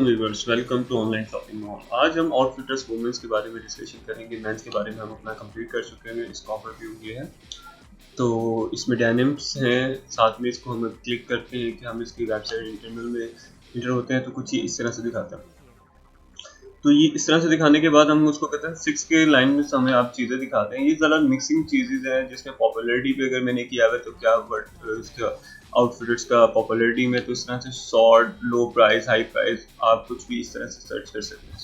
Viewers, welcome to online shopping mall. आज हम outfitters women's के बारे में डिस्कशन करेंगे। मेंस के बारे में हम अपना कंप्लीट कर चुके हैं, इसका ओवरव्यू ये है। तो इसमें डेनिम्स हैं, साथ में इसको हम क्लिक करते हैं कि हम इसकी वेबसाइट इंटरनल में इंटर होते हैं तो कुछ ये इस तरह से दिखाता है। तो ये इस तरह से दिखाने के बाद हम उसको कहते हैं 6 के लाइन में हमें आप चीज़ें दिखाते हैं। ये ज़्यादा मिक्सिंग चीज़ें हैं जिसमें पॉपुलैरिटी पे अगर मैंने किया हुआ है तो क्या इसका आउटफिट्स का पॉपुलैरिटी में तो इस तरह से शॉर्ट, लो प्राइस, हाई प्राइस, आप कुछ भी इस तरह से सर्च कर सकते हैं।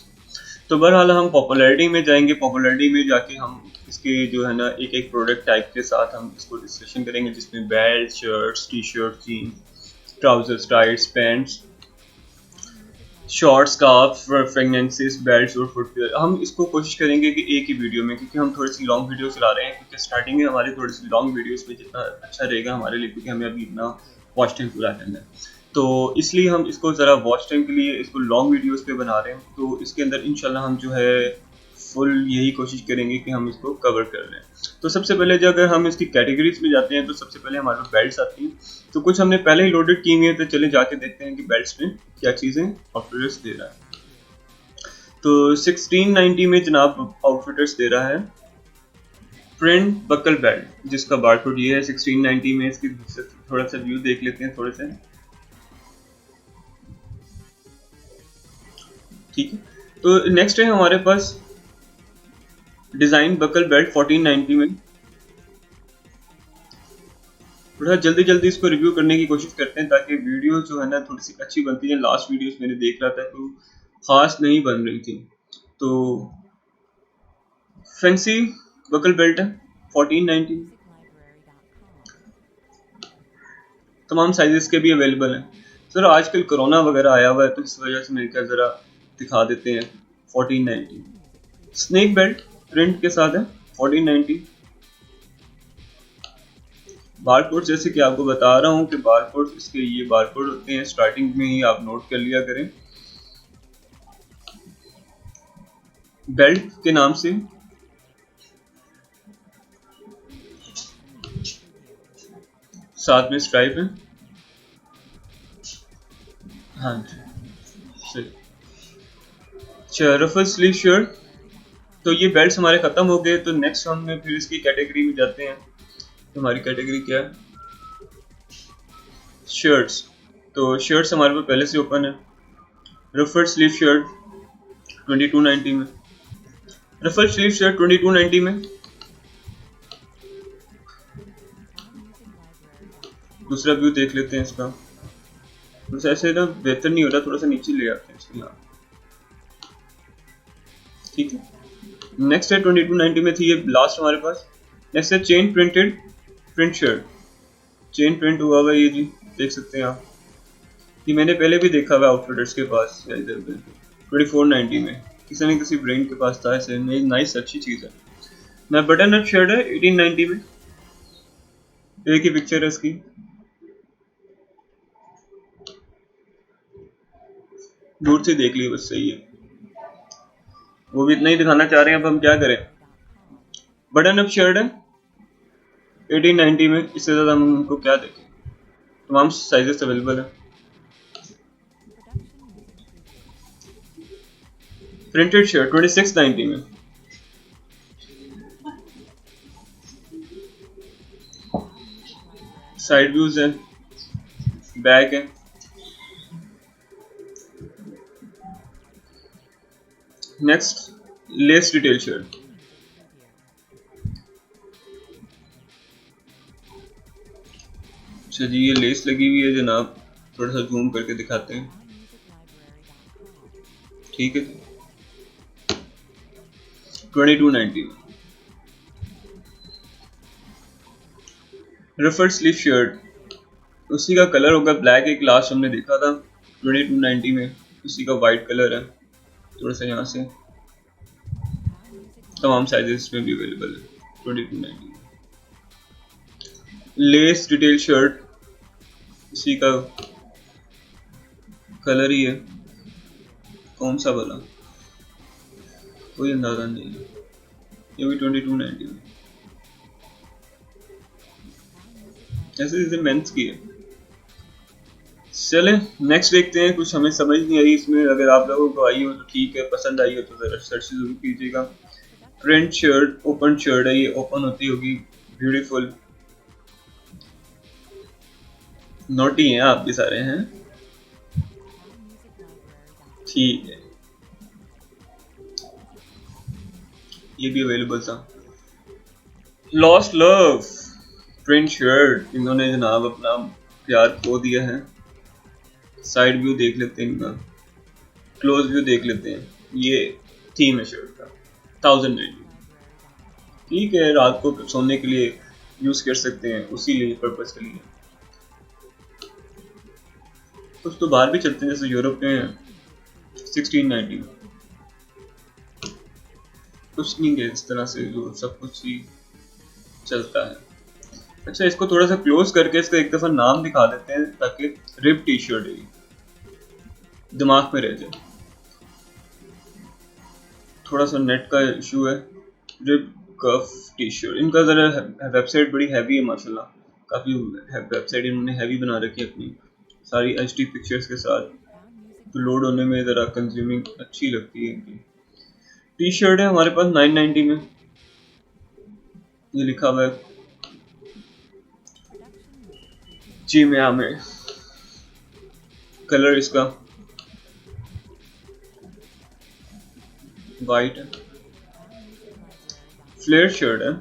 तो बहरहाल हम पॉपुलैरिटी में जाएंगे। पॉपुलैरिटी में जाके हम इसके जो है ना एक एक प्रोडक्ट टाइप के साथ हम इसको डिस्कशन करेंगे, जिसमें belt, shirts, T shirt, jeans, trousers, tights, pants, shorts, scarf, fragrances, belts और फुटवेयर। हम इसको कोशिश करेंगे कि एक ही वीडियो में, क्योंकि हम थोड़ी सी लॉन्ग वीडियो चला रहे हैं, क्योंकि स्टार्टिंग में हमारी थोड़ी सी लॉन्ग वीडियोस में जितना अच्छा रहेगा हमारे लिए, क्योंकि हमें अभी इतना वॉच टाइम पूरा करना है। तो इसलिए हम इसको ज़रा वॉच टाइम के लिए इसको लॉन्ग वीडियोस पे बना रहे हैं। तो इसके अंदर इंशाल्लाह हम जो है फुल यही कोशिश करेंगे कि हम इसको कवर कर लें। तो सबसे पहले जो अगर हम इसकी कैटेगरीज में जाते हैं तो सबसे पहले हमारे पास बेल्ट्स आती हैं। तो कुछ हमने पहले ही लोडेड की हुई है, तो चले जाके देखते हैं कि बेल्ट्स में क्या चीज़ें आउटफिटर्स दे रहा है। तो 1690 में जनाब आउटफिटर्स दे रहा है फ्रेंड बकल बेल्ट, जिसका बारकोड ये है 1690 में। इसकी थोड़ा सा व्यू देख लेते हैं थोड़े से, ठीक है। तो नेक्स्ट है हमारे पास डिजाइन बकल बेल्ट 1490 में। थोड़ा जल्दी जल्दी इसको रिव्यू करने की कोशिश करते हैं ताकि वीडियो जो है ना थोड़ी सी अच्छी बनती है। लास्ट वीडियोस मैंने देख रहा था तो खास नहीं बन रही थी। तो फैंसी बकल बेल्ट है 1490, तमाम साइजेस के भी अवेलेबल हैं। सर आजकल कोरोना वगैरह आया हुआ है तो इस वजह से मैंने कहा ज़रा दिखा देते हैं। 1490 स्नेक बेल्ट प्रिंट के साथ है 1490। बारकोड जैसे कि आपको बता रहा हूँ कि बारकोड इसके ये बारकोड होते हैं, स्टार्टिंग में ही आप नोट कर लिया करें बेल्ट के नाम से। साथ में स्ट्राइप है, हाँ जी सही। अच्छा, रफल स्लीव शर्ट। तो ये बेल्ट हमारे खत्म हो गए। तो नेक्स्ट हम फिर इसकी कैटेगरी में जाते हैं। तो हमारी कैटेगरी क्या है? शर्ट्स। तो शर्ट्स हमारे पास पहले से ओपन है। रफल स्लीव शर्ट 2290 में। रफल स्लीव शर्ट 2290 में। दूसरा व्यू देख लेते हैं इसका। थोड़ा सा ऐसे ना बेहतर नहीं हो रहा, थोड़ा सा नीचे ले आते हैं इसको यहाँ, ठीक है। नेक्स्ट है 2290 में थी ये लास्ट हमारे पास। नेक्स्ट है chain printed print shirt. Chain print हुआ हुआ ये जी, देख सकते हैं आप। ये मैंने पहले भी देखा हुआ आउटफिटर्स के पास इधर 2490 में। किसी न किसी ब्रांड के पास था ऐसे, नाइस अच्छी चीज़ है। मैं बटन अप शर्ट है 1890 में। एक ही पिक्चर है इसकी, दूर से देख ली बस, सही है। वो भी इतना ही दिखाना चाह रहे हैं, अब हम क्या करें। बटन अप शर्ट है 1890 में, इससे ज़्यादा हम उनको क्या देखें। तमाम साइजेस अवेलेबल है। प्रिंटेड शर्ट 2690 में। साइड व्यूज है, बैक है। Next less detail shirt. अच्छा जी, ये लेस लगी हुई है जनाब, थोड़ा सा जूम करके दिखाते हैं, ठीक है। 2290 में। रफल स्लीव शर्ट, उसी का कलर होगा ब्लैक, एक लास्ट हमने देखा था 2290 में, उसी का वाइट कलर है। थोड़ा सा यहाँ से तमाम साइजेस में भी अवेलेबल है 2290 में। लेस डिटेल शर्ट, इसी का कलर ही है, कौन सा वाला कोई अंदाजा नहीं है। ये भी 2290 में। ऐसे जैसे मेंस की है, चले नेक्स्ट देखते हैं। कुछ हमें समझ नहीं आई इसमें, अगर आप लोगों को आई हो तो ठीक है, पसंद आई हो तो ज़रा सर्च जरूर कीजिएगा। प्रिंट शर्ट, ओपन शर्ट है, ये ओपन होती होगी, ब्यूटीफुल। नोटी हैं आप भी सारे हैं, ठीक है। ये भी अवेलेबल था। लॉस्ट लव प्रिंट शर्ट, इन्होंने जनाब अपना प्यार खो दिया है। साइड व्यू देख लेते हैं इनका, क्लोज व्यू देख लेते हैं। ये थीम है शर्ट का, 1090। ठीक है, रात को सोने के लिए यूज कर सकते हैं, उसी लिए पर्पज के लिए। कुछ तो बाहर भी चलते हैं, जैसे यूरोप में 1690। कुछ नहीं है इस तरह से जो सब कुछ ही चलता है। अच्छा, इसको थोड़ा सा क्लोज करके इसका एक दफा नाम दिखा देते हैं ताकि रिप टी शर्ट है, दिमाग में रह जाए। थोड़ा सा नेट का इशू है। रिप कफ टी शर्ट, इनका ज़रा वेबसाइट बड़ी हैवी है माशाल्लाह, काफ़ी वेबसाइट इन्होंने हैवी बना रखी है अपनी, सारी एचडी पिक्चर्स के साथ, तो लोड होने में ज़रा कंज्यूमिंग अच्छी लगती है इनकी। टी शर्ट है हमारे पास 990 में, ये लिखा हुआ है जी में। कलर इसका वाइट है, फ्लेयर शर्ट है,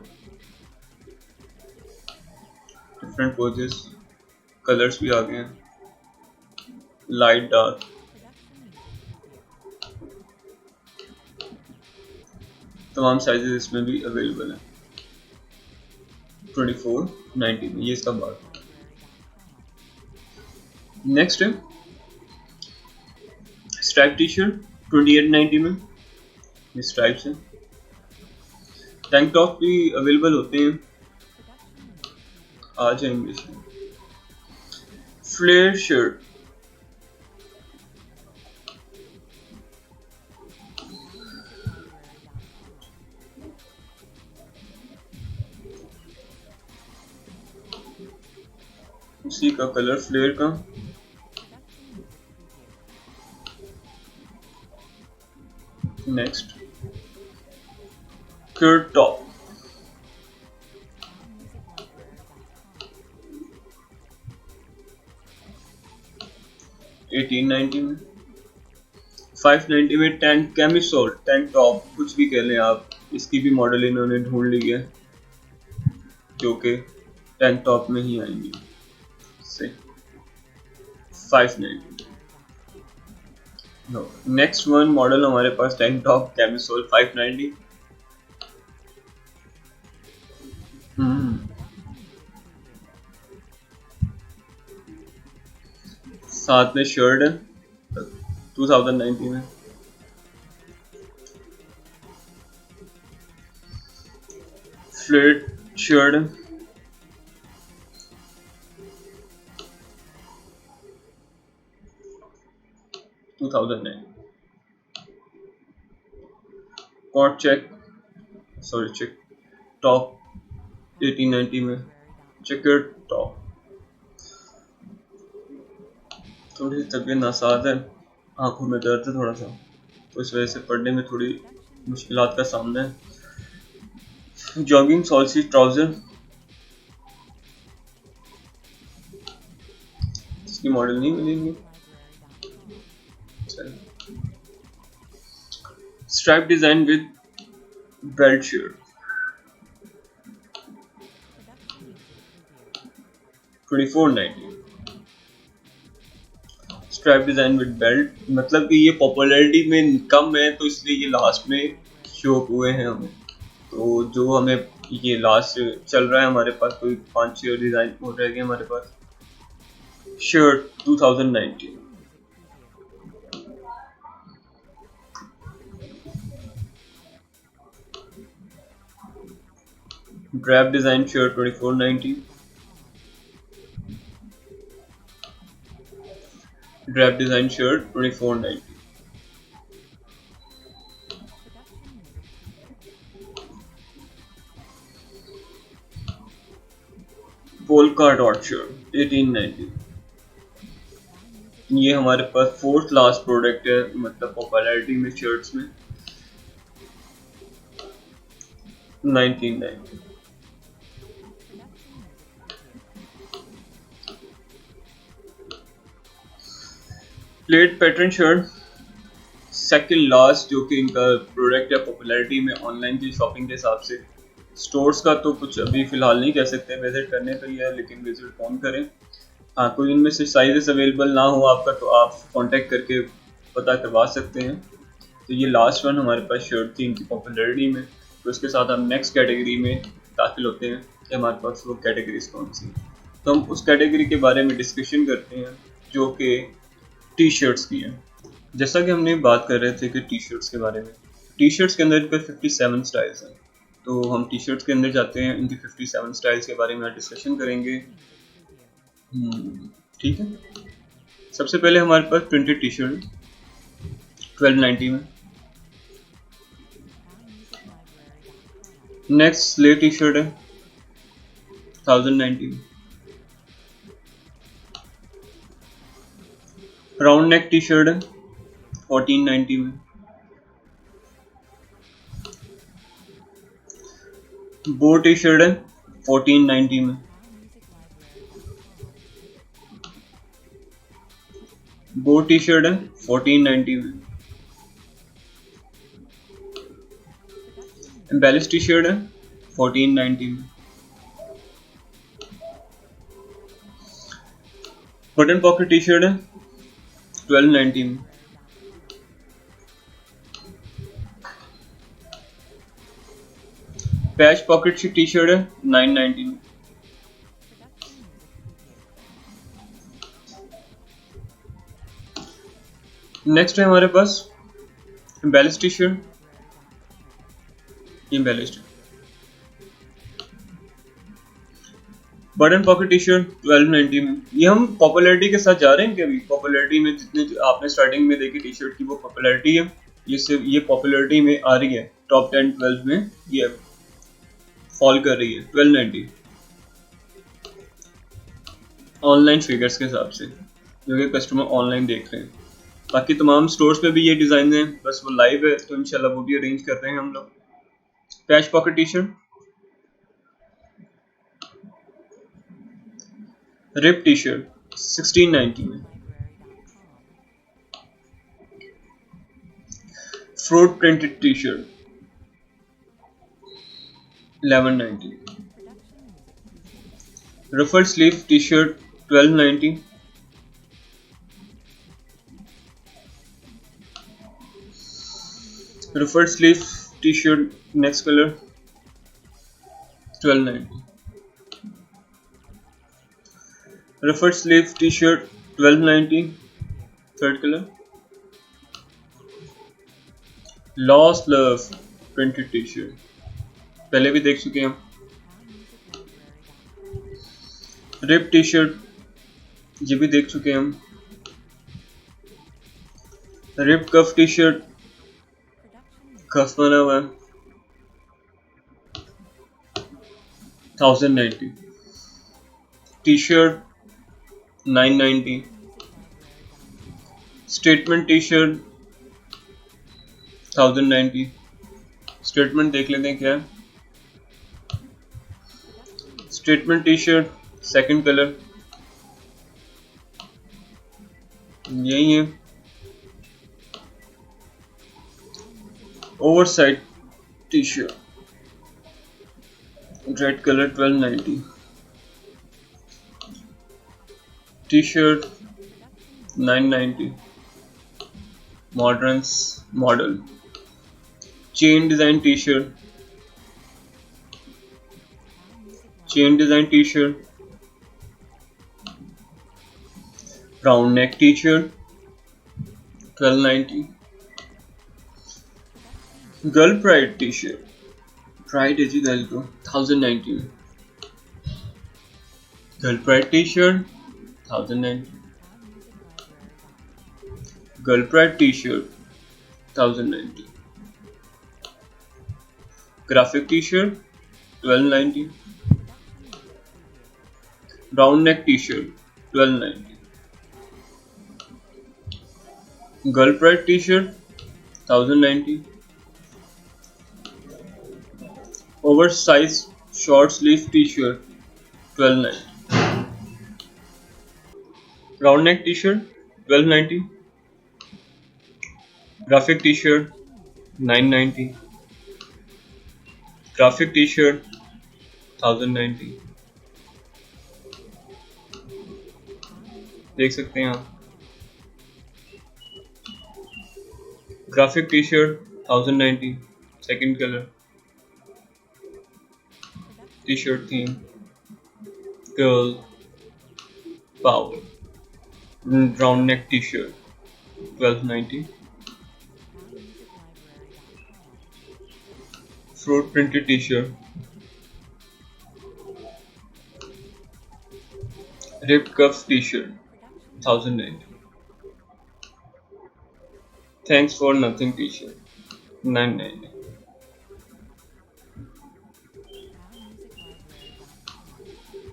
डिफरेंट पोजेस, कलर्स भी आ गए हैं, लाइट डार्क, तमाम साइजेस इसमें भी अवेलेबल है। 2490 में ये इसका बात। नेक्स्ट है स्ट्राइप टी शर्ट 2890 में, ये स्ट्राइप्स हैं। टैंक टॉप भी अवेलेबल होते हैं, आ जाएंगे इसमें। फ्लेयर शर्ट उसी का कलर, फ्लेयर का। नेक्स्ट कर्ट टॉप, $1890 में। 590 में टैंक कैमिसोल, टैंक टॉप कुछ भी कह लें आप, इसकी भी मॉडल इन्होंने ढूंढ ली है जो कि टैंक टॉप में ही आएंगी से। 590। नेक्स्ट वन मॉडल हमारे पास टैंक टॉप कैमिसोल 590। साथ में शर्ट है 2090 में। फ्लेट शर्ट है 2009। Cot check, sorry check top 1890 में। चेकर टॉप, थोड़ी तबीयत नासाज है, आंखों में दर्द है थोड़ा सा, तो इस वजह से पढ़ने में थोड़ी मुश्किलात का सामना है। जॉगिंग सॉल्सी ट्राउजर, इसकी मॉडल नहीं मिलेंगे। Stripe design with belt shirt 2490। Stripe design with belt, मतलब कि ये पॉपुलैरिटी में कम है तो इसलिए ये लास्ट में शो हुए हैं हमें। तो जो हमें ये लास्ट चल रहा है हमारे पास, कोई 5-6 डिजाइन हो रहे हमारे पास। Shirt 2019। Drape design shirt 2490। Drape design shirt 2490। Polka dot shirt 1890। ये हमारे पास फोर्थ लास्ट प्रोडक्ट है, मतलब पॉपुलैरिटी में शर्ट्स में 1990। Plate pattern shirt second last जो कि इनका प्रोडक्ट है पॉपुलैरिटी में ऑनलाइन की शॉपिंग के हिसाब से। स्टोर्स का तो कुछ अभी फिलहाल नहीं कह सकते, विजिट करने पर ही है, लेकिन विजिट कौन करें। हाँ, कोई इनमें से साइजेस अवेलेबल ना हो आपका तो आप कांटेक्ट करके पता करवा सकते हैं। तो ये लास्ट वन हमारे पास शर्ट थी इनकी पॉपुलैरिटी में। तो इसके साथ हम नेक्स्ट कैटेगरी में दाखिल होते हैं कि हमारे पास वो कैटेगरीज कौन सी। तो हम उस कैटेगरी के बारे में डिस्कशन करते हैं जो कि टी शर्ट्स की है। जैसा कि हमने बात कर रहे थे कि टी शर्ट्स के बारे में, टी शर्ट्स के अंदर इनके 57 स्टाइल्स हैं। तो हम टी शर्ट्स के अंदर जाते हैं, इनके 57 स्टाइल्स के बारे में डिस्कशन करेंगे। ठीक है। सबसे पहले हमारे पास प्रिंटेड टी शर्ट 1290 में। नेक्स्ट स्लेट टी शर्ट है 1090 में। राउंड नेक टी शर्ट है 1490 में। बो टी शर्ट है 1490 में। बो टी शर्ट है 1490 में। एम्बेलिश टी शर्ट है 1490 में। बटन पॉकेट टी शर्ट है 1290 में। पैच पॉकेट टी शर्ट है 990 में। नेक्स्ट है हमारे पास embellish T shirt, embellished. Button pocket T shirt 1290 में। ये हम पॉपुलैरिटी के साथ जा रहे हैं कि अभी पॉपुलैरिटी में जितने आपने स्टार्टिंग में देखी टी शर्ट की वो पॉपुलैरिटी है, ये पॉपुलैरिटी में आ रही है, टॉप 10 12 में ये फॉल कर रही है 1290 ऑनलाइन फिगर्स के हिसाब से, जो कि कस्टमर ऑनलाइन देख रहे हैं। बाकी तमाम स्टोर्स पे भी ये डिज़ाइन है, बस वो लाइव है तो इंशाल्लाह वो भी अरेंज कर रहे हैं हम लोग। Patch pocket T shirt, rip T shirt 1690 में। Fruit printed T shirt 1190। Ruffle sleeve T shirt 1290। Ruffle sleeve T shirt next colour 1290। Ruffle sleeve T shirt 1290 third colour. Lost love printed T shirt पहले भी देख चुके हैं हम। Rib T shirt ये भी देख चुके हैं हम। रिप कफ टी शर्ट, कफ बना हुआ है 1090। T shirt 990। Statement T shirt 1090। Statement देख लेते हैं क्या है। Statement T shirt second colour यही है। Oversize T shirt red colour 1290। T shirt 990 modern model. Chain design T shirt, chain design T shirt. Round neck T shirt 1290। Girl pride T shirt, pride है जी girl को 1090 में। Girl pride T shirt 1090। Girl pride T shirt 1090। Graphic T shirt 1290। Round neck T shirt 1290। Girl pride T shirt 1090, over size short sleeve T shirt 1290, round neck T shirt 1290, graphic T shirt 990, graphic T shirt 1090, देख सकते हैं आप। Graphic T shirt 1090, second colour, T shirt theme girl power, round neck T shirt 1290, fruit printed T shirt, rip cuff T shirt 1090, thanks for nothing T shirt 990,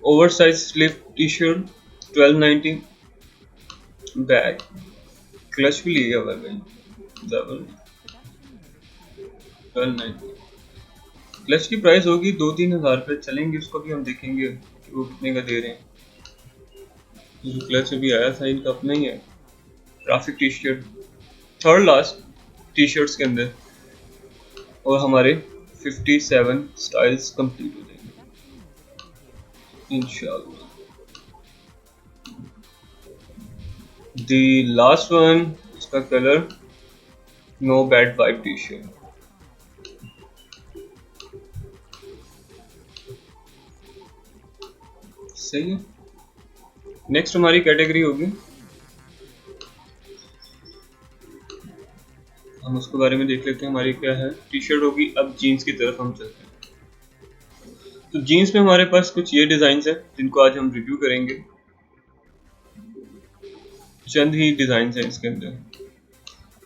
over size sleeve T shirt 1290, bag clutch भी लिया हुआ है double 1290, clutch की price होगी 2-3 हज़ार रुपये, चलेंगे उसको भी हम देखेंगे कि वो कितने का दे रहे हैं। ये क्लच अभी आया था इनका अपना ही है। Graphic T shirt third last T shirts के अंदर, और हमारे 57 स्टाइल्स कंप्लीट हो जाएंगे इंशाल्लाह। द लास्ट वन, इसका colour no bad vibe T shirt, सही है। नेक्स्ट हमारी कैटेगरी होगी, हम उसके बारे में देख लेते हैं हमारी क्या है। टी शर्ट होगी। अब जीन्स की तरफ हम चलते हैं। तो जीन्स में हमारे पास कुछ ये डिज़ाइंस हैं जिनको आज हम रिव्यू करेंगे। चंद ही डिज़ाइंस हैं इसके अंदर,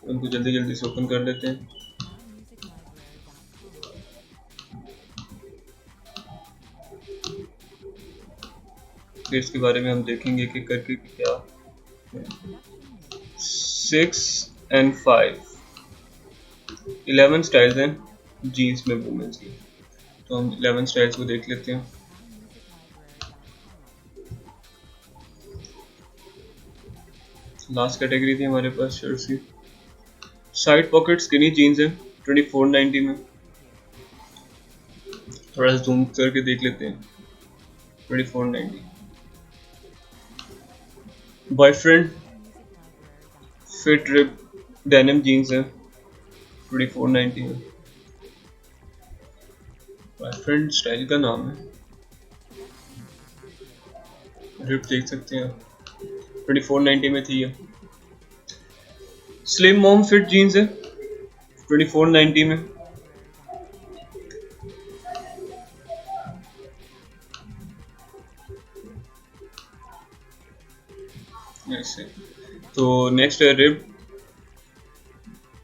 उनको जल्दी जल्दी से ओपन कर लेते हैं। फिर इसके बारे में हम देखेंगे कि करके क्या 6 and 5 11 स्टाइल्स हैं जीन्स में वुमेन्स की। तो हम 11 स्टाइल्स को देख लेते हैं। लास्ट कैटेगरी थी हमारे पास शर्ट्स की। साइड पॉकेट स्किनी जीन्स है 2490 में, थोड़ा सा जूम करके देख लेते हैं। 2490। Boyfriend fit rip denim jeans है 2490 में। बॉयफ्रेंड स्टाइल का नाम है, रिप देख सकते हैं 2490 में थी ये। स्लिम मॉम फिट जीन्स है 2490 में। ऐसे तो नेक्स्ट है रिप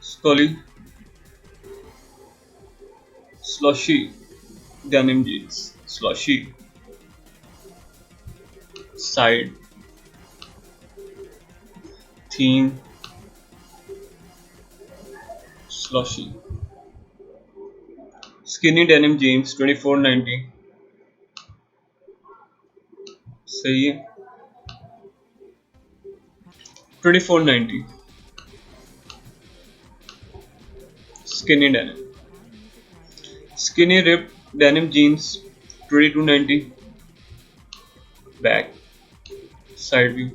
स्कॉली slouchy denim jeans, slouchy side theme slouchy skinny denim jeans 2490, सही है 2490। Skinny denim skinny rip denim jeans 2290, back side view.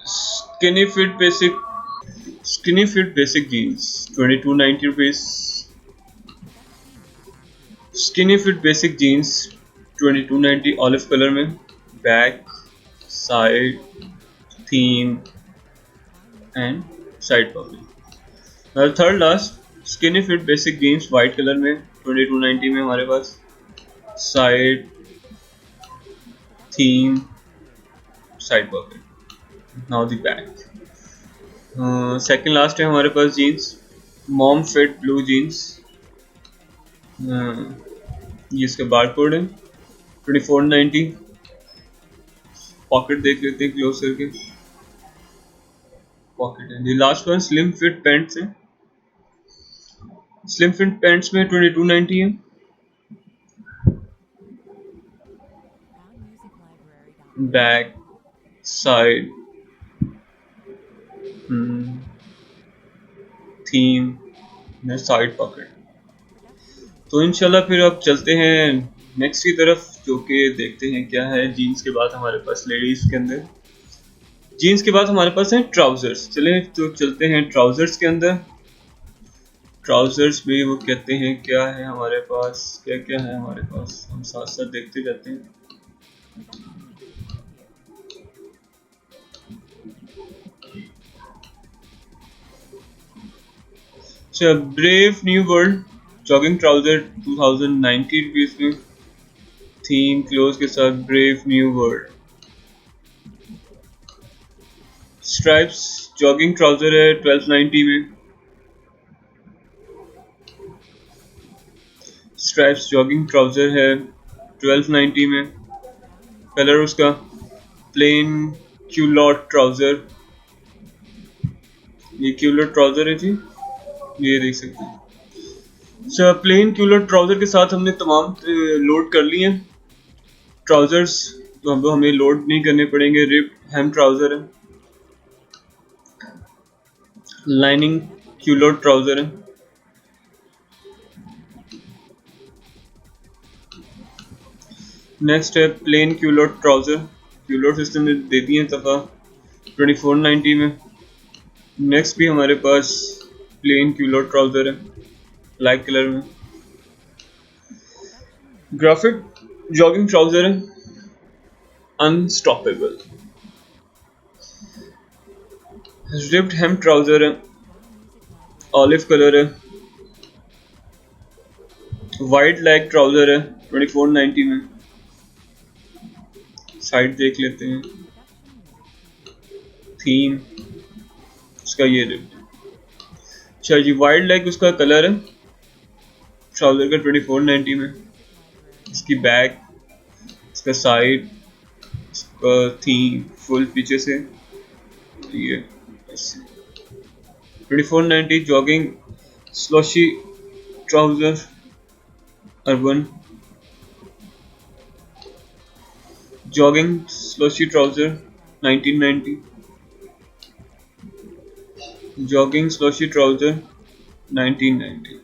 Skinny fit basic jeans 2290 rupees. Skinny fit basic jeans 2290 olive colour में, back side theme and side pocket. Third last skinny fit basic jeans white colour में 2290 में हमारे पास, side theme side pocket. Now the back. Second last है हमारे पास jeans mom fit blue jeans, ये इसका बार कोड है 2490। पॉकेट देख लेते हैं क्लोज करके। पॉकेट है। Last one slim fit pants है। स्लिम फिट पैंट्स में 2290 है। Back side theme side pocket. तो इंशाल्लाह फिर अब चलते हैं नेक्स्ट की तरफ, जो कि देखते हैं क्या है जीन्स के बाद हमारे पास लेडीज के अंदर। जीन्स के बाद हमारे पास है ट्राउजर्स। चलें तो चलते हैं ट्राउजर्स के अंदर। ट्राउजर्स भी वो कहते हैं क्या है हमारे पास, क्या क्या है हमारे पास, हम साथ साथ देखते जाते हैं। अच्छा, brave new world jogging trouser 2090 rupees में, थीम क्लोज के साथ brave new world. Stripes jogging trouser है 1290 में। स्ट्राइप्स जॉगिंग ट्राउजर है 1290 में। कलर उसका प्लेन क्यूलॉट ट्राउजर, ये क्यूलॉट ट्राउजर है जी, ये देख सकते हैं। अच्छा, प्लेन क्यूलॉट ट्राउजर के साथ हमने तमाम लोड कर लिए हैं ट्राउजर्स, तो अब हमें लोड नहीं करने पड़ेंगे। रिप हेम ट्राउजर है, लाइनिंग क्यूलॉट ट्राउजर है। नेक्स्ट है plain culotte trouser, culotte system में दे दिए दफ़ा 2490 में। नेक्स्ट भी हमारे पास प्लेन क्यूलॉट ट्राउजर है ब्लैक कलर में। ग्राफिक जॉगिंग ट्राउजर है अनस्टॉपेबल। रिप्ड हेम ट्राउजर है, ऑलिव कलर है। वाइड लेग ट्राउजर है 2490 में। साइड देख लेते हैं, थीम उसका ये रिप्ड। अच्छा जी, वाइड लेग उसका कलर है ट्राउजर का 2490 में। इसकी बैक, इसका साइड, इसका थीम फुल पीछे से ये 2490। Jogging slouchy trouser urban, jogging slouchy trouser 1990। Jogging slouchy trouser 1990।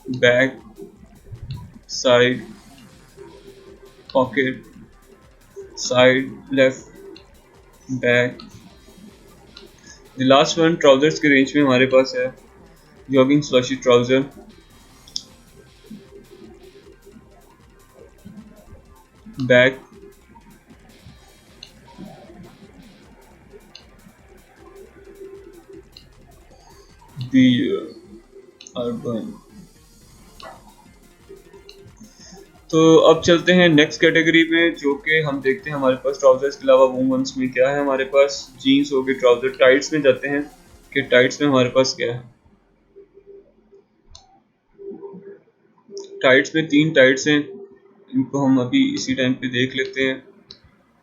Back side pocket side left back. The last one trousers के रेंज में हमारे पास है jogging slouchy trouser, back B urban. तो अब चलते हैं नेक्स्ट कैटेगरी में, जो कि हम देखते हैं हमारे पास ट्राउजर्स के अलावा वुमेन्स में क्या है। हमारे पास जीन्स हो गई, ट्राउजर। टाइट्स में जाते हैं कि टाइट्स में हमारे पास क्या है। टाइट्स में 3 टाइट्स हैं, इनको हम अभी इसी टाइम पे देख लेते हैं।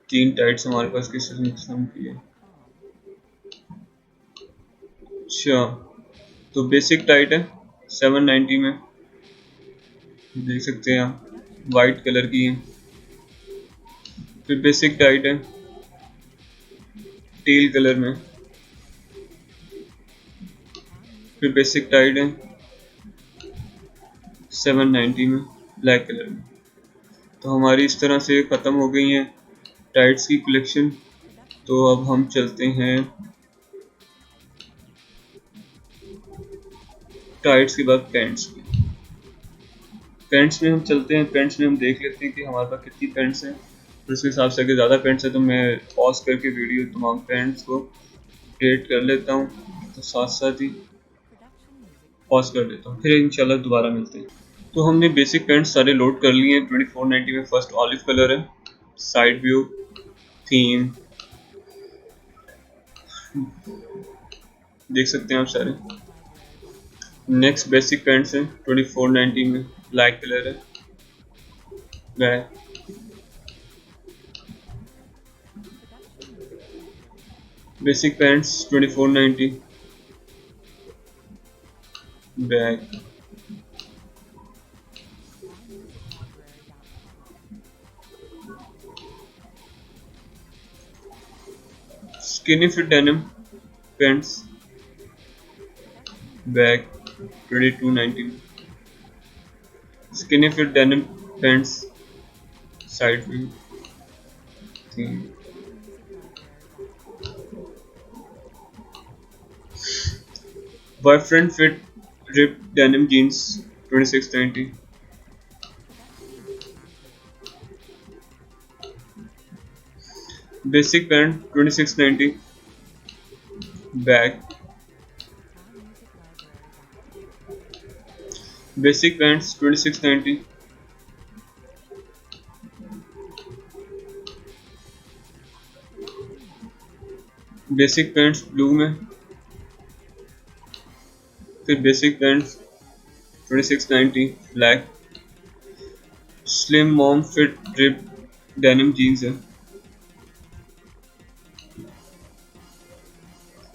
3 टाइट्स हमारे पास किस किस्म की है। अच्छा, तो बेसिक टाइट है 790 में, देख सकते हैं आप, वाइट कलर की है। फिर बेसिक टाइट है टील कलर में। फिर बेसिक टाइट है 790 में ब्लैक कलर में। तो हमारी इस तरह से ख़त्म हो गई हैं टाइट्स की कलेक्शन। तो अब हम चलते हैं टाइट्स के बाद पैंट्स में। पैंट्स में हम चलते हैं, पैंट्स में हम देख लेते हैं कि हमारे पास कितनी पैंट्स हैं। फिर उसके हिसाब से अगर ज़्यादा पैंट्स है तो मैं पॉज करके वीडियो तमाम पैंट्स को अपडेट कर लेता हूँ, तो साथ साथ ही पॉज कर देता हूँ, फिर इंशाल्लाह दोबारा मिलते हैं। तो हमने बेसिक पैंट्स सारे लोड कर लिए हैं 2490 में। फर्स्ट ऑलिव कलर है, साइड व्यू, थीम देख सकते हैं आप सारे। नेक्स्ट बेसिक पैंट्स हैं 2490 में, ब्लैक कलर है, back basic pants 2490 bag skinny fit denim pants bag 2290 skinny fit denim pants side में 3 boyfriend fit rip denim jeans 2690 basic pant 2690 bag basic pants 2690 basic pants blue में फिर basic pants 2690 black slim mom fit rip denim jeans है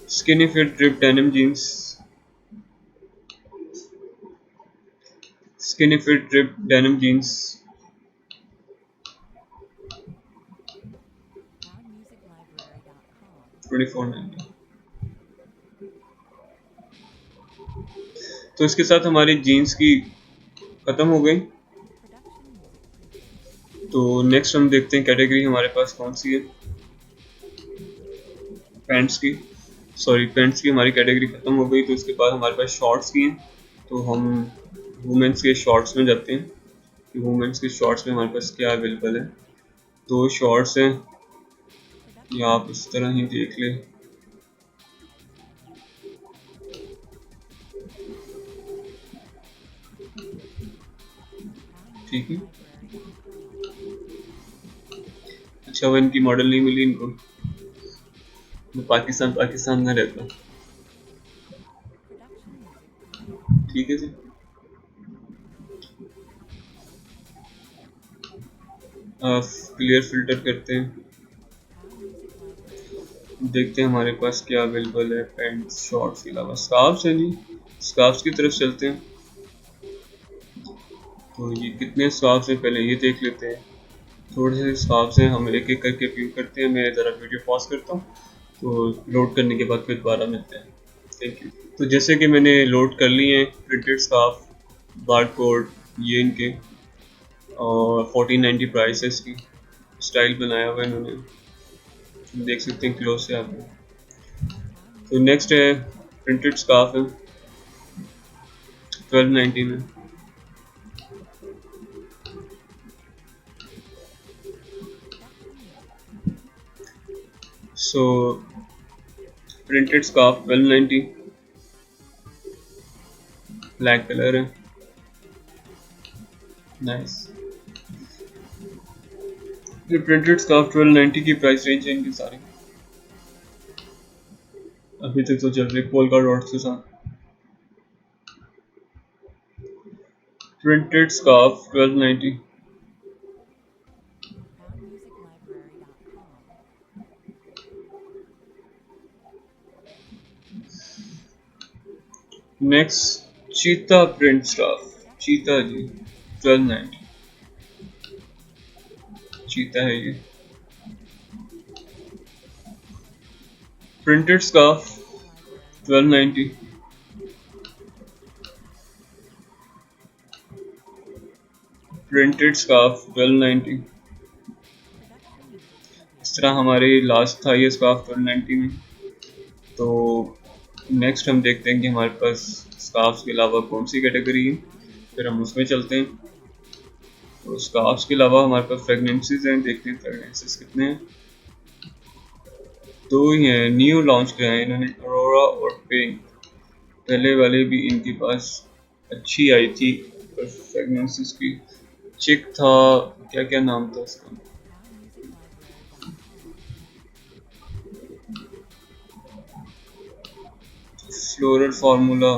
skinny fit rip denim jeans skinny fit rip denim jeans 2490 तो इसके साथ हमारी jeans की ख़त्म हो गई। तो नेक्स्ट हम देखते हैं कैटेगरी हमारे पास कौन सी है। पैंट्स की हमारी कैटेगरी ख़त्म हो गई। तो इसके बाद हमारे पास शॉर्ट्स की हैं। तो हम वुमेंस के शॉर्ट्स में जाते हैं कि वुमेंस के शॉर्ट्स में हमारे पास क्या अवेलेबल है। तो शॉर्ट्स हैं, या आप इस तरह ही देख लें। ठीक है, अच्छा वो इनकी मॉडल नहीं मिली इनको, मैं पाकिस्तान में रहता हूँ। ठीक है जी, क्लियर फिल्टर करते हैं, देखते हैं हमारे पास क्या अवेलेबल है। पैंट शॉर्ट्स के अलावा स्कार्फ्स है जी, स्कार्फ्स की तरफ चलते हैं। तो ये कितने स्कार्फ्स हैं पहले ये देख लेते हैं। थोड़े से स्कार्फ्स हैं, हम एक एक करके व्यू करते हैं। मैं ज़रा वीडियो पॉज करता हूँ, तो लोड करने के बाद फिर दोबारा मिलते हैं। Thank you. तो जैसे कि मैंने लोड कर लिए हैं प्रिंटेड स्कार्फ, बार कोड ये इनके, और 1490 प्राइस है इसकी। स्टाइल बनाया हुआ है इन्होंने, देख सकते हैं क्लोज से आप। तो नेक्स्ट है प्रिंटेड स्कार्फ है 1290 में। सो प्रिंटेड स्कार्फ 1290, ब्लैक कलर है, नाइस। ये प्रिंटेड स्कार्फ 1290 की प्राइस रेंज है इनकी सारी। अभी तक तो चल रही पोलका डॉट्स के साथ। प्रिंटेड स्कार्फ 1290, नेक्स्ट चीता प्रिंट स्कार्फ, चीता जी 1290, चीता है ये। Printed scarf 1290, printed scarf 1290। इस तरह हमारे लास्ट था ये स्कार्फ 1290 में। तो नेक्स्ट हम देखते हैं कि हमारे पास स्कार्फ्स के अलावा कौन सी कैटेगरी है, फिर हम उसमें चलते हैं। तो स्कार्फ्स के अलावा हमारे पास फ्रेगनेंसेस हैं, देखते हैं फ्रेगनेंसेस कितने हैं। दो ही हैं, न्यू लॉन्च किया है इन्होंने, अरोरा और पिंक। पहले वाले भी इनके पास अच्छी आई थी फ्रेगनेंसेस की। चिक था, क्या क्या नाम था उसका, फ्लोरल फार्मूला,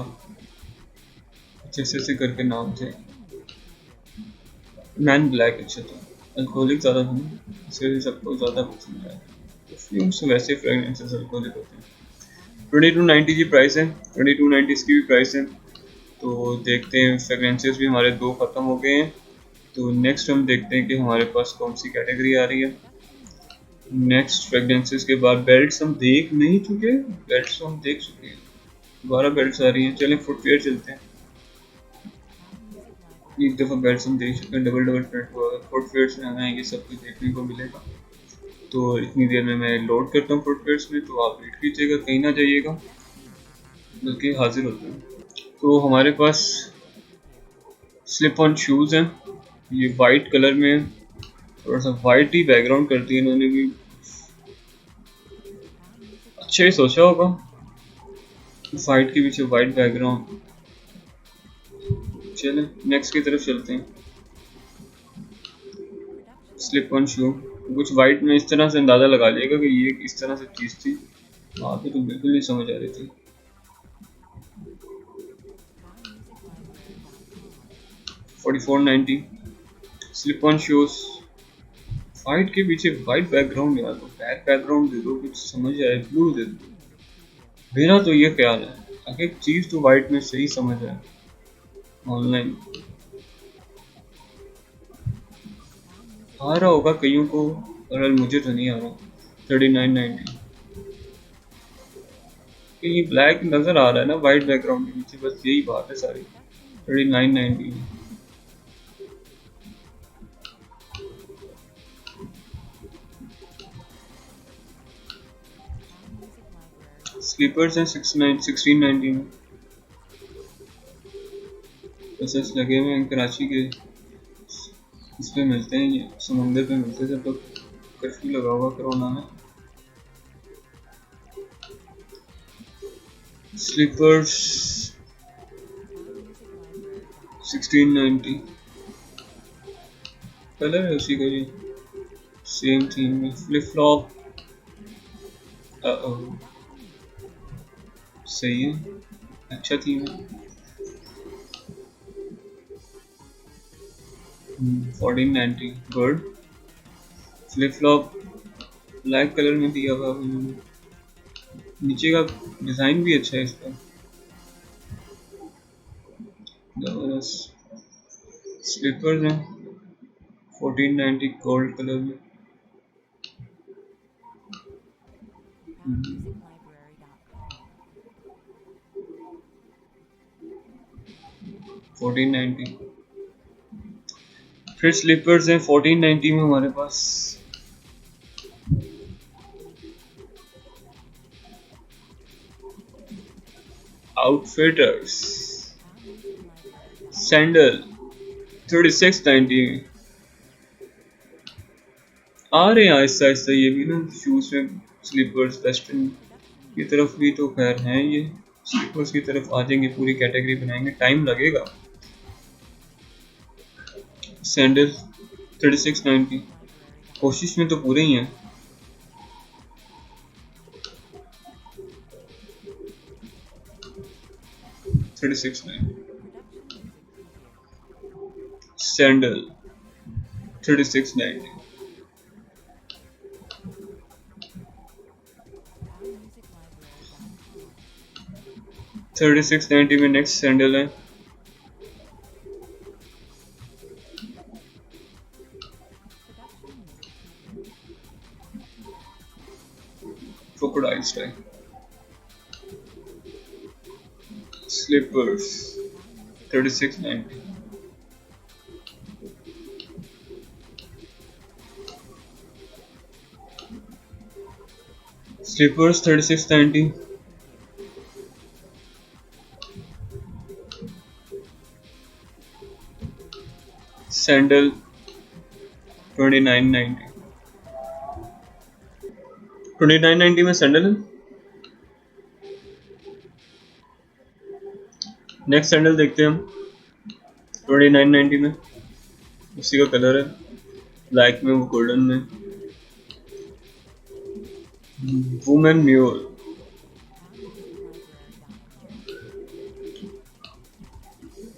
जैसे करके नाम थे। मैन ब्लैक अच्छा था, अल्कोहलिक ज़्यादा था ना, इसलिए सबको ज़्यादा पसंद आया। परफ्यूम्स वैसे फ्रेगनेंसेस हल्को दिखाते हैं। 2290 की प्राइस है, 2290 इसकी भी प्राइस है। तो देखते हैं, फ्रेगनेंसेस भी हमारे दो ख़त्म हो गए हैं। तो नेक्स्ट हम देखते हैं कि हमारे पास कौन सी कैटेगरी आ रही है। नेक्स्ट फ्रेगनेंसेस के बाद बेल्ट्स हम देख नहीं चुके, बेल्ट्स तो हम देख चुके हैं, दोबारा बेल्ट्स आ रही हैं। चलें फुटवेयर चलते हैं। एक दफ़ा बेल्ट्स हम देख चुके हैं, डबल डबल प्रिंट हुआ है। फुटवेयर्स में हमें ये सब कुछ देखने को मिलेगा। तो इतनी देर में मैं लोड करता हूँ फुटवेयर्स में, तो आप वेट कीजिएगा, कहीं ना जाइएगा, बल्कि हाजिर होते हैं। तो हमारे पास स्लिप ऑन शूज़ हैं, ये वाइट कलर में है, थोड़ा सा वाइट ही बैकग्राउंड कर दिया इन्होंने भी, अच्छा ही सोचा होगा, वाइट के पीछे वाइट बैकग्राउंड। चलें नेक्स्ट की तरफ चलते हैं। स्लिप ऑन शू कुछ वाइट में इस तरह से अंदाज़ा लगा लिएगा कि ये इस तरह से चीज़ थी, आगे तो बिल्कुल नहीं समझ आ रही थी। 4490 स्लिप ऑन शूज, वाइट के पीछे वाइट बैकग्राउंड यार, तो ब्लैक बैकग्राउंड दे दो, कुछ समझ आए, ब्लू दे दो। मेरा तो ये ख्याल है, अगर चीज़ तो वाइट में सही समझ आए। ऑनलाइन आ रहा होगा कईयों को, पर मुझे तो नहीं आ रहा। 3990 ये ब्लैक नज़र आ रहा है ना वाइट बैकग्राउंड के पीछे, बस यही बात है सारी। 3990 स्लीपर्स हैं 1690 में, बसेस लगे हुए हैं कराची के, इस पे मिलते हैं, ये समुंदर पे मिलते हैं, जब तक कर्फ्यू लगा हुआ कोरोना में। स्लीपर्स 1690 कलर है उसी का जी, सेम थीम में। फ्लिप फ्लॉप सही है, अच्छा थीम है। 1490 good. Flip flop black colour में दिया हुआ उन्होंने, नीचे का डिज़ाइन भी अच्छा है इसका, जबरदस्त। स्लीपर्स हैं 1490 गोल्ड कलर में। 1490 फिर स्लीपर्स हैं 1490 में हमारे पास। आउटफिटर्स सैंडल 3690 में आ रहे हैं आहिस्ता आहिस्ता ये भी ना शूज़ में। स्लीपर्स वेस्टर्न की तरफ भी तो खैर हैं, ये स्लीपर्स की तरफ आ जाएंगे, पूरी कैटेगरी बनाएंगे, टाइम लगेगा। सैंडल 3690 कोशिश में तो पूरे ही हैं। सैंडल 3690 3690 में नेक्स्ट सैंडल है crocodile style slippers 3690 slippers 3690 sandal 2990 2990 में सैंडल है। नेक्स्ट सैंडल देखते हैं हम 2990 में, उसी का कलर है, ब्लैक में वो गोल्डन में। वुमेन म्यूल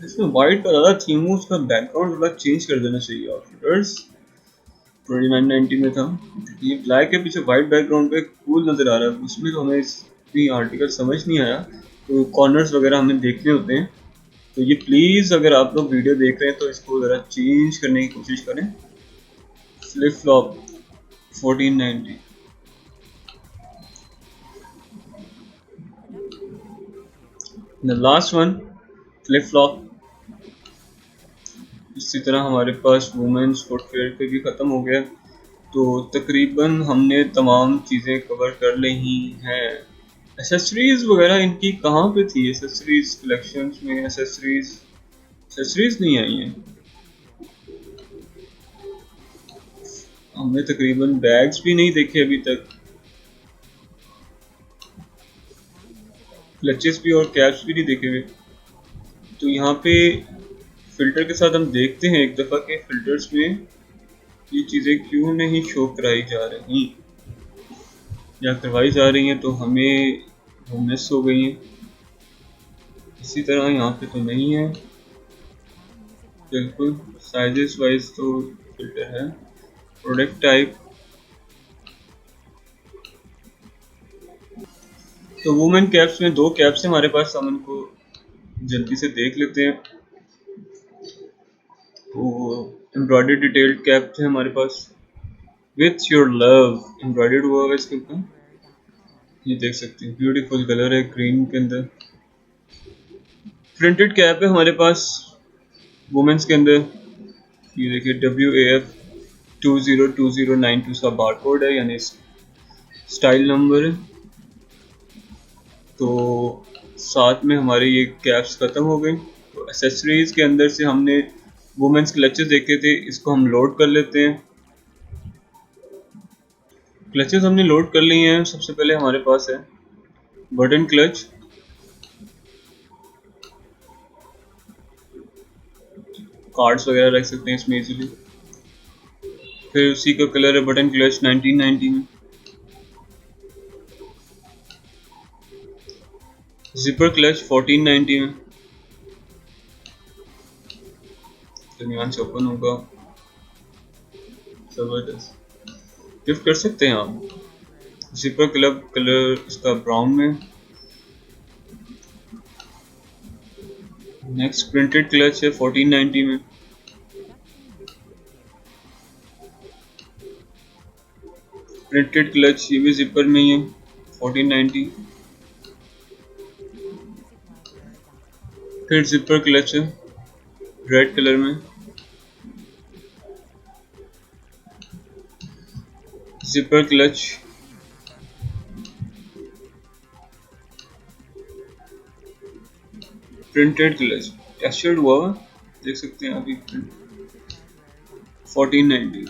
इसमें वाइट का ज़्यादा थीम, उसका बैकग्राउंड थोड़ा चेंज कर देना चाहिए आउटफिटर्स। 2990 में था। ये ब्लैक है, पीछे वाइट बैकग्राउंड पे कूल नज़र आ रहा है, उसमें तो हमें इतनी आर्टिकल समझ नहीं आया, तो कॉर्नर्स वगैरह हमें देखने होते हैं। तो ये प्लीज़ अगर आप लोग वीडियो देख रहे हैं तो इसको ज़रा चेंज करने की कोशिश करें। Flip flop 1490, the last one flip flop. इसी तरह हमारे पास वुमेन्स फुटवेयर पे भी ख़त्म हो गया। तो तकरीबन हमने तमाम चीज़ें कवर कर ली हैं। एसेसरीज वगैरह इनकी कहाँ पे थी? एसेसरीज कलेक्शंस में एसेसरीज नहीं आई हैं। हमने तकरीबन बैग्स भी नहीं देखे अभी तक, क्लचेस भी और कैप्स भी नहीं देखे हुए। तो यहाँ पे फिल्टर के साथ हम देखते हैं एक दफ़ा के फिल्टर्स में ये चीज़ें क्यों नहीं शो कराई जा रही, या करवाई जा रही हैं तो हमें वो मिस हो गई हैं। इसी तरह यहाँ पे तो नहीं है बिल्कुल। साइजेस वाइज तो फिल्टर है। प्रोडक्ट टाइप, तो वुमेन कैप्स में 2 कैप्स हैं हमारे पास, हम इनको जल्दी से देख लेते हैं। तो एम्ब्रॉयडरी डिटेल्ड कैप है हमारे पास, विथ योर लव एम्ब्रॉयडर्ड हुआ है इसके ऊपर, ये देख सकते हैं। ब्यूटीफुल कलर है ग्रीन के अंदर। प्रिंटेड कैप है हमारे पास वुमेन्स के अंदर, ये देखिए WAF 202092 का बार कोड है, यानी स्टाइल नंबर है। तो साथ में हमारे ये कैप्स ख़त्म हो गई। तो एसेसरीज़ के अंदर से हमने वुमेन्स क्लचेस देखे थे, इसको हम लोड कर लेते हैं। क्लचेस हमने लोड कर लिए हैं। सबसे पहले हमारे पास है बटन क्लच, कार्ड्स वगैरह रख सकते हैं इसमें इजीली। फिर उसी का कलर है बटन क्लच 1990 में। जिपर क्लच 1490 में, दरमियान से ओपन होगा, जबरदस्त, गिफ्ट कर सकते हैं आप। जिपर क्लब कलर इसका ब्राउन में। नेक्स्ट प्रिंटेड क्लच है 1490 में। प्रिंटेड क्लच ये भी जिपर में ही है 1490। फिर जिपर क्लच है रेड कलर में, zipper clutch printed clutch tested हुआ देख सकते हैं अभी 1490।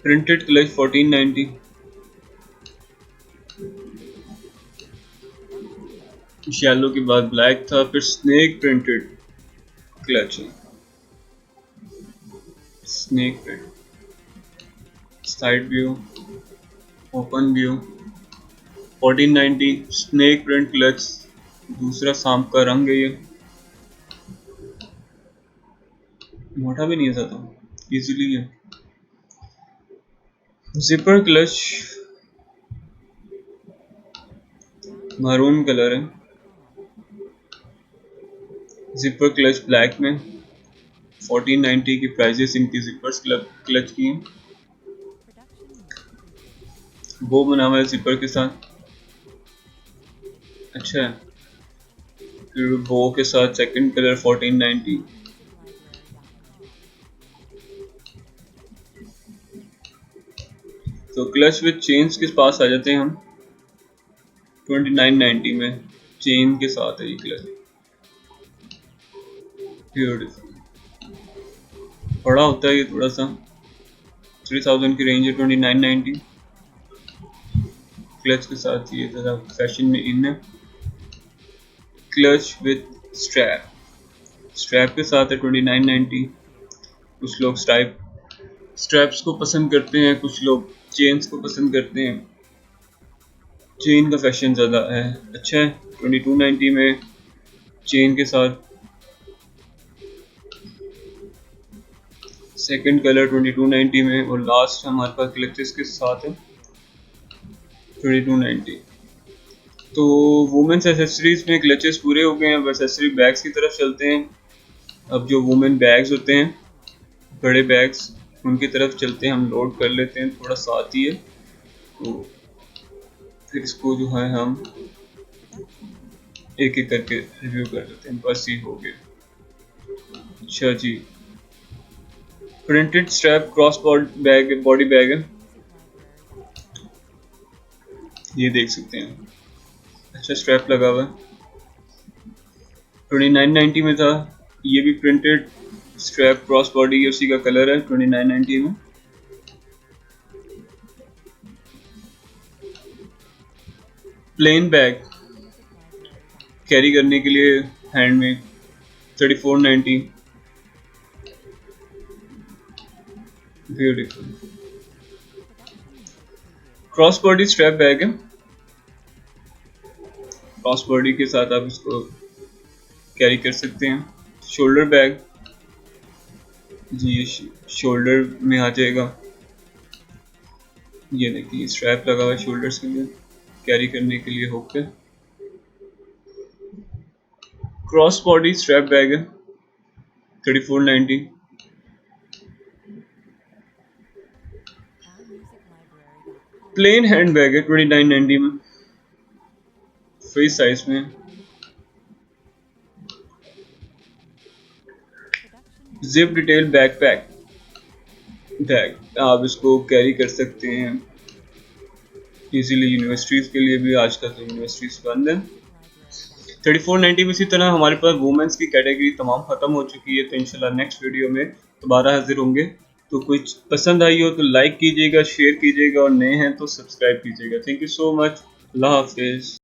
Printed clutch 1490। येलो के बाद ब्लैक था, फिर स्नेक प्रिंटेड क्लच है, snake print, side view, open view 1490। Snake print clutch, दूसरा सांप का रंग है ये, मोटा भी नहीं है ज़्यादा, इजीली है। जिपर क्लच मरून कलर है, जिपर क्लच ब्लैक में 1490 की प्राइजेस इनकी जिपर्स क्लच की हैं। वो बना हुआ है जिपर के साथ, अच्छा है। फिर वो के साथ सेकंड कलर 1490। तो क्लच विद चेन्स के पास आ जाते हैं हम 2990 में, चेन के साथ है ये क्लच, ब्यूटीफुल। बड़ा होता है ये थोड़ा सा, 3000 की रेंज है 2990। क्लच के साथ ये ज़रा फैशन में इन है। क्लच विद स्ट्रैप, स्ट्रैप के साथ है 2990। कुछ लोग स्ट्रैप्स को पसंद करते हैं, कुछ लोग चेन्स को पसंद करते हैं। चेन का फैशन ज़्यादा है, अच्छा है। 2290 में चेन के साथ सेकंड कलर 2290 में, और लास्ट हमारे पास क्लचेस के साथ है 2290। तो वुमेन्स एसेसरीज में क्लचेस पूरे हो गए हैं, अब एसेसरी बैग्स की तरफ चलते हैं। अब जो वुमेन बैग्स होते हैं, बड़े बैग्स, उनकी तरफ चलते हैं। हम लोड कर लेते हैं, थोड़ा साथ ही है, तो फिर इसको जो है हम एक एक करके रिव्यू कर लेते हैं। बस ये हो गया। अच्छा जी, printed strap cross bag, body bag है, ये देख सकते हैं। अच्छा स्ट्रैप लगा हुआ है, 2990 में था। ये भी प्रिंटेड स्ट्रैप क्रॉस बॉडी, उसी का कलर है 2990 में। प्लेन बैग कैरी करने के लिए हैंड में 3490, beautiful. Cross body strap bag है, क्रॉस बॉडी के साथ आप इसको कैरी कर सकते हैं। शोल्डर बैग जी, ये शोल्डर में आ जाएगा। ये देखिए स्ट्रैप लगा हुआ है शोल्डर्स के लिए, कैरी करने के लिए हुक पे। क्रॉस बॉडी स्ट्रैप बैग है 3490। प्लेन हैंड बैग है 2990 में, फ्री साइज में। जिप डिटेल बैकपैक बैग, आप इसको कैरी कर सकते हैं इजीली यूनिवर्सिटीज़ के लिए भी, आजकल तो यूनिवर्सिटीज़ बंद हैं। 3490 में। इसी तरह हमारे पास वुमेंस की कैटेगरी तमाम ख़त्म हो चुकी है, तो इंशाल्लाह नेक्स्ट वीडियो में दोबारा हाजिर होंगे। तो कुछ पसंद आई हो तो लाइक कीजिएगा, शेयर कीजिएगा, और नए हैं तो सब्सक्राइब कीजिएगा। थैंक यू सो मच, अल्लाह हाफिज़।